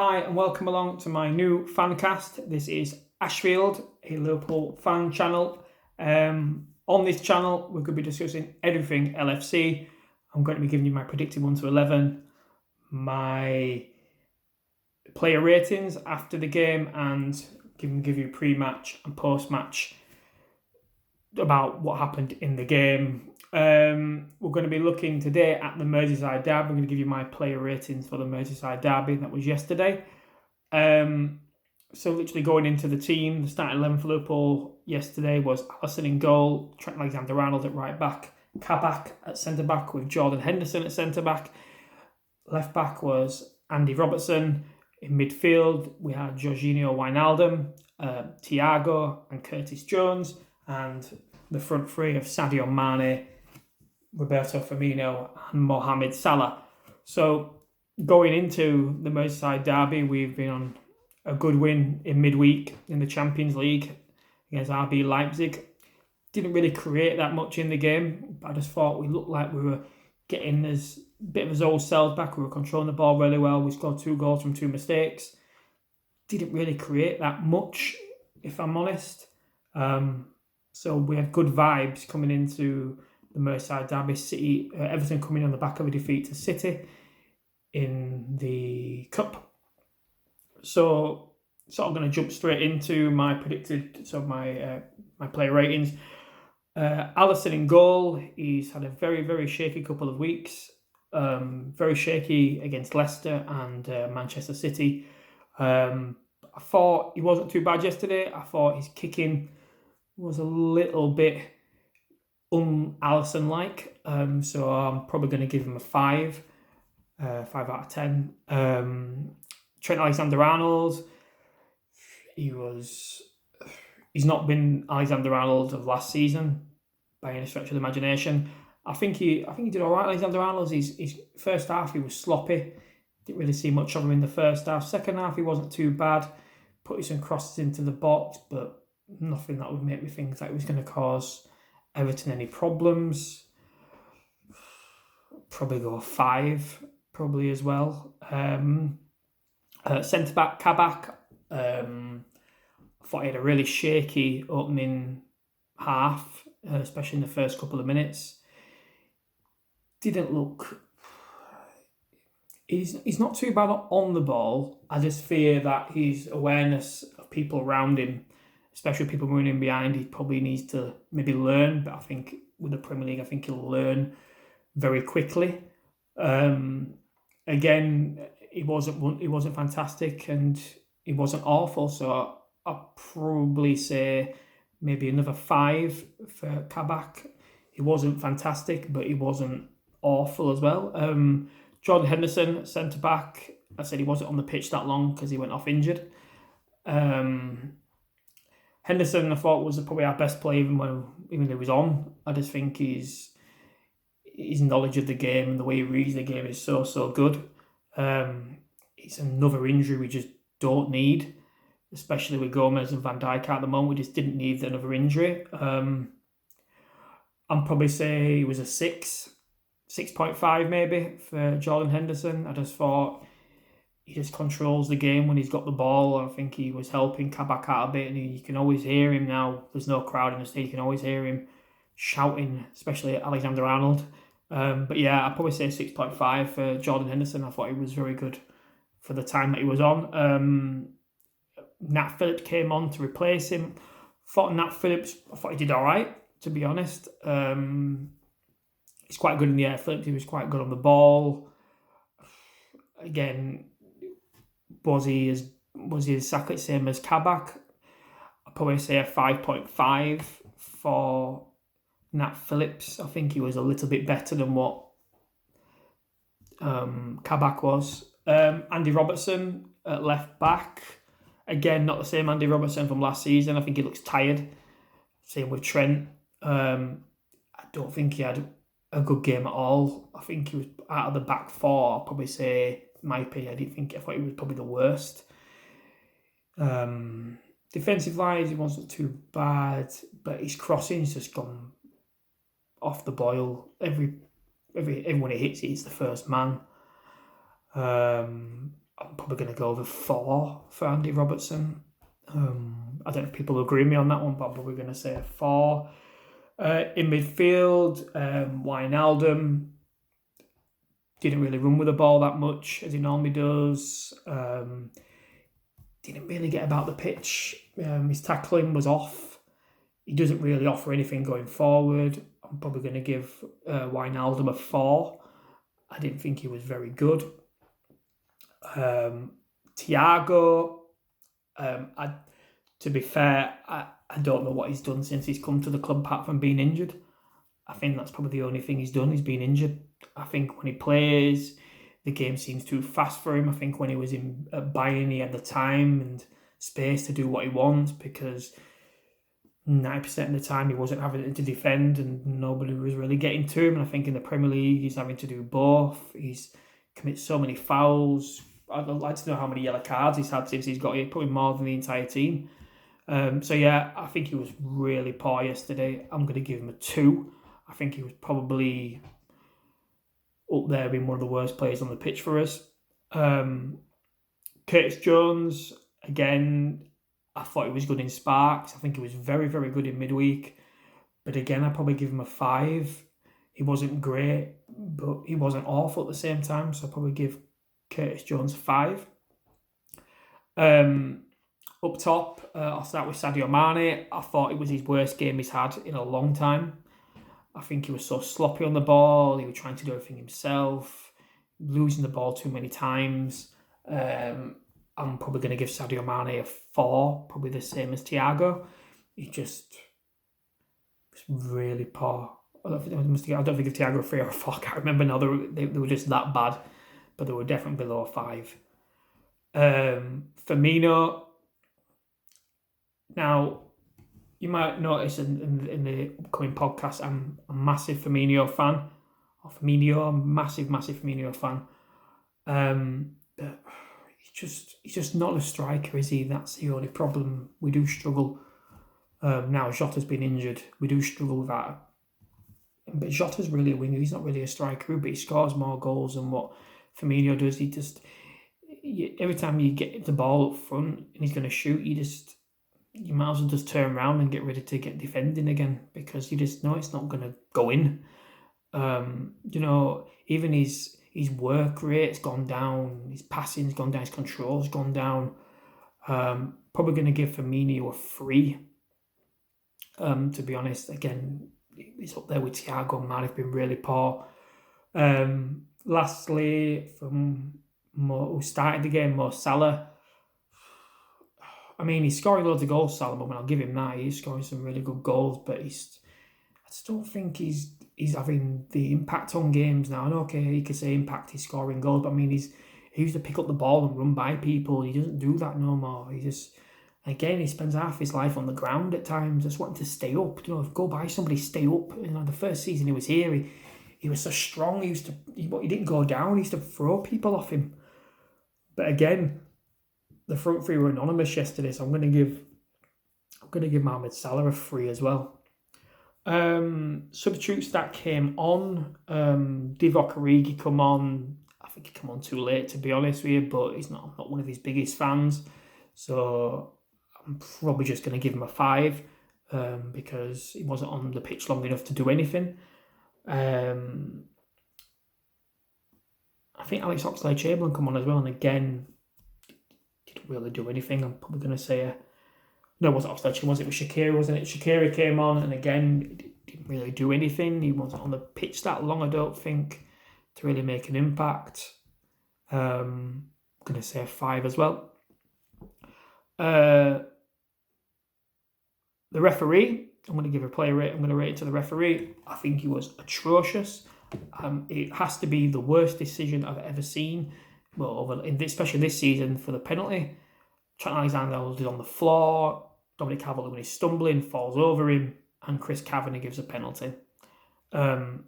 Hi and welcome along to my new fan cast. This is Ashfield, a Liverpool fan channel. On this channel, we're going to be discussing everything LFC. I'm going to be giving you my predicted 1 to 11, my player ratings after the game, and give you pre-match and post-match about what happened in the game. We're going to be looking today at the Merseyside derby. I'm going to give you my player ratings for the Merseyside derby. That was yesterday. So literally going into the team, the starting 11 for Liverpool yesterday was Alisson in goal, Trent Alexander-Arnold at right back, Kabak at centre back with Jordan Henderson at centre back. Left back was Andy Robertson. In midfield, we had Jorginho Wijnaldum, Thiago and Curtis Jones, and the front three of Sadio Mane, Roberto Firmino and Mohamed Salah. So going into the Merseyside derby, we've been on a good win in midweek in the Champions League against RB Leipzig. Didn't really create that much in the game, but I just thought we looked like we were getting this bit of his old selves back. We were controlling the ball really well. We scored 2 goals from 2 mistakes. Didn't really create that much, if I'm honest. So we had good vibes coming into the Merseyside derby. City, Everton coming on the back of a defeat to City in the Cup. So sort of going to jump straight into my predicted, my player ratings. Alisson in goal. He's had a very, very shaky couple of weeks. Very shaky against Leicester and Manchester City. I thought he wasn't too bad yesterday. I thought his kicking was a little bit Alisson-like. So I'm probably going to give him a 5 out of 10. Trent Alexander-Arnold, he's not been Alexander-Arnold of last season by any stretch of the imagination. I think he did all right. Alexander-Arnold, his first half he was sloppy. Didn't really see much of him in the first half. Second half he wasn't too bad. Put some crosses into the box, but nothing that would make me think that it was going to cause Everton any problems. Probably go 5, probably as well. Centre back Kabak. I thought he had a really shaky opening half, especially in the first couple of minutes. Didn't look. He's not too bad on the ball. I just fear that his awareness of people around him, especially people running behind, he probably needs to maybe learn. But I think with the Premier League, I think he'll learn very quickly. Again, he wasn't fantastic and he wasn't awful. So I'll probably say maybe another 5 for Kabak. He wasn't fantastic, but he wasn't awful as well. Jordan Henderson, centre back. I said he wasn't on the pitch that long because he went off injured. Henderson, I thought, was probably our best player even though he was on. I just think his knowledge of the game and the way he reads the game is so good. It's another injury we just don't need, especially with Gomez and Van Dijk at the moment. We just didn't need another injury. I'd probably say he was a 6.5 maybe for Jordan Henderson. I just thought he just controls the game when he's got the ball. I think he was helping Kabak out a bit, and you can always hear him now. There's no crowd in the stadium. You can always hear him shouting, especially at Alexander-Arnold. But yeah, I'd probably say 6.5 for Jordan Henderson. I thought he was very good for the time that he was on. Nat Phillips came on to replace him. I thought he did all right, to be honest. He's quite good in the air. Phillips, he was quite good on the ball. Again, was he exactly the same as Kabak? I'd probably say a 5.5 for Nat Phillips. I think he was a little bit better than what Kabak was. Andy Robertson at left back. Again, not the same Andy Robertson from last season. I think he looks tired. Same with Trent. I don't think he had a good game at all. I think he was out of the back 4. I'll probably say, in my opinion, I thought he was probably the worst. Defensive lines, he wasn't too bad, but his crossing's just gone off the boil. Everyone he hits, he's the first man. I'm probably going to go with 4 for Andy Robertson. I don't know if people agree with me on that one, but I'm probably going to say 4. In midfield, Wijnaldum didn't really run with the ball that much as he normally does. Didn't really get about the pitch. His tackling was off. He doesn't really offer anything going forward. I'm probably going to give Wijnaldum a 4. I didn't think he was very good. Thiago, to be fair, I don't know what he's done since he's come to the club apart from being injured. I think that's probably the only thing he's done. He's been injured. I think when he plays, the game seems too fast for him. I think when he was at Bayern, he had the time and space to do what he wants, because 90% of the time he wasn't having to defend and nobody was really getting to him. And I think in the Premier League, he's having to do both. He's committed so many fouls. I'd like to know how many yellow cards he's had since he's got here, probably more than the entire team. So yeah, I think he was really poor yesterday. I'm going to give him a 2. I think he was probably up there being one of the worst players on the pitch for us. Curtis Jones, again, I thought he was good in sparks. I think he was very, very good in midweek. But again, I'd probably give him a 5. He wasn't great, but he wasn't awful at the same time. So I'd probably give Curtis Jones 5. Up top, I'll start with Sadio Mane. I thought it was his worst game he's had in a long time. I think he was so sloppy on the ball. He was trying to do everything himself, losing the ball too many times. I'm probably going to give Sadio Mane a 4, probably the same as Thiago. He just was really poor. I don't think if Thiago a 3 or a 4. I can't remember now. They were just that bad, but they were definitely below a 5. Firmino. Now, you might notice in the upcoming podcast, I'm a massive Firmino fan. Massive Firmino fan. But he's just not a striker, is he? That's the only problem. We do struggle. Now Jota's been injured. We do struggle with that. But Jota's really a winger. He's not really a striker, but he scores more goals than what Firmino does. Every time you get the ball up front and he's going to shoot, you might as well just turn around and get ready to get defending again, because you just know it's not going to go in. Even his work rate's gone down, his passing's gone down, his control's gone down. Probably going to give Firmino a 3. To be honest, again, he's up there with Thiago. Might have been really poor. Lastly, from who started the game, Mo Salah. I mean, he's scoring loads of goals, Salomon. I'll give him that. He's scoring some really good goals, but I just don't think he's having the impact on games now. I know, okay, he could say impact, he's scoring goals, but I mean, he used to pick up the ball and run by people. He doesn't do that no more. He spends half his life on the ground at times, just wanting to stay up. Go by somebody, stay up. The first season he was here, he was so strong. He didn't go down. He used to throw people off him. But again, the front three were anonymous yesterday, so I'm going to give Mohamed Salah a 3 as well. Substitutes that came on, Divock Origi come on. I think he came on too late, to be honest with you, but I'm not one of his biggest fans, so I'm probably just going to give him a 5 because he wasn't on the pitch long enough to do anything. I think Alex Oxlade-Chamberlain come on as well, and again, didn't really do anything. I'm probably going to say no, it wasn't Oxlade-Chamberlain, it was Shaqiri, wasn't it? Shaqiri came on, and again, didn't really do anything. He wasn't on the pitch that long, I don't think, to really make an impact. I'm going to say a 5 as well. The referee, I'm going to give a player rate. I'm going to rate it to the referee. I think he was atrocious. It has to be the worst decision I've ever seen. Well, especially this season, for the penalty. Trent Alexander-Arnold is on the floor. Dominic Calvert-Lewin is stumbling, falls over him, and Chris Kavanagh gives a penalty. VAR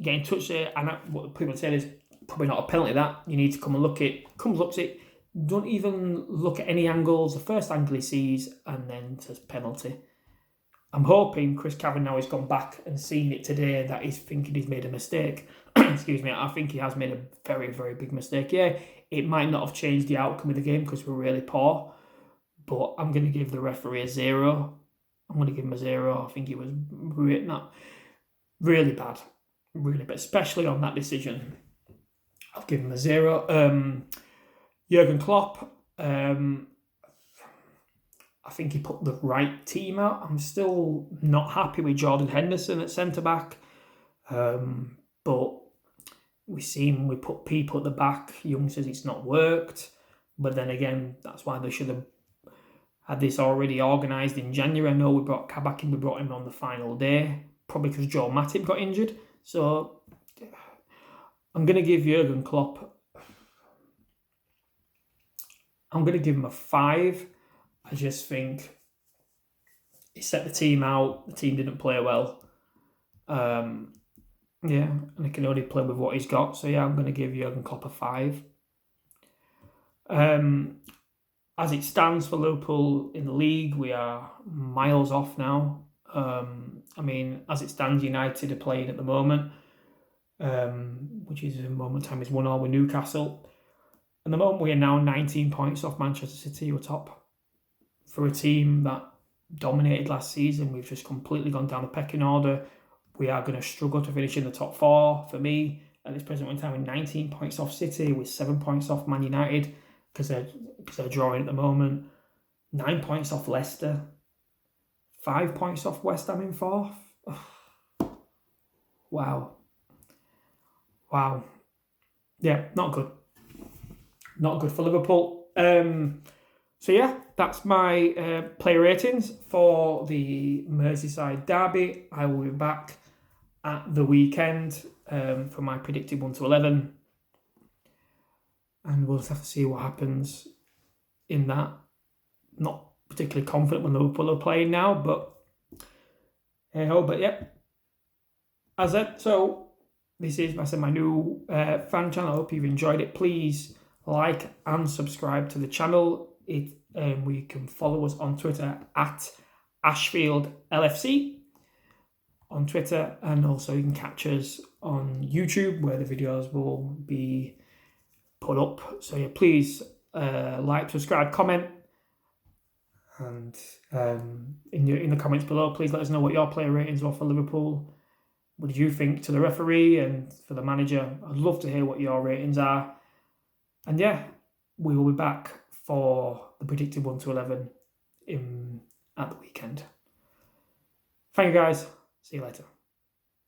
getting touched there, and what people said is probably not a penalty. That you need to come and look at. Looks it. Don't even look at any angles. The first angle he sees, and then says penalty. I'm hoping Chris Kavanagh has gone back and seen it today that he's thinking he's made a mistake. Excuse me, I think he has made a very, very big mistake. Yeah, it might not have changed the outcome of the game because we're really poor, but I'm going to give the referee a 0. I'm going to give him a 0. I think he was really bad, especially on that decision. I'll give him a 0. Jurgen Klopp, I think he put the right team out. I'm still not happy with Jordan Henderson at centre-back. But we put people at the back. Young says it's not worked. But then again, that's why they should have had this already organised in January. I know we brought Kabak in, we brought him on the final day. Probably because Joe Matip got injured. So I'm going to give Jurgen Klopp... I'm going to give him a 5. I just think he set the team out. The team didn't play well. And he can only play with what he's got. So, I'm going to give Jurgen Klopp a 5. As it stands for Liverpool in the league, we are miles off now. As it stands, United are playing at the moment, which is in moment time is 1-1 with Newcastle. At the moment, we are now 19 points off Manchester City, who are top. For a team that dominated last season, we've just completely gone down the pecking order. We are going to struggle to finish in the top 4. For me, at this present point in time, we're 19 points off City, with 7 points off Man United, because they're drawing at the moment. 9 points off Leicester. 5 points off West Ham in 4th. Wow. Yeah, not good. Not good for Liverpool. That's my player ratings for the Merseyside derby. I will be back at the weekend for my predicted 1 to 11. And we'll just have to see what happens in that. Not particularly confident when Liverpool are playing now, but as I said, so this is my new fan channel. I hope you've enjoyed it. Please like and subscribe to the channel. We can follow us on Twitter at Ashfieldlfc on Twitter, and also you can catch us on YouTube where the videos will be put up. So please like, subscribe, comment, and in the comments below, please let us know what your player ratings were for Liverpool. What did you think to the referee and for the manager? I'd love to hear what your ratings are. And we will be back for the predicted 1 to 11 at the weekend. Thank you guys. See you later.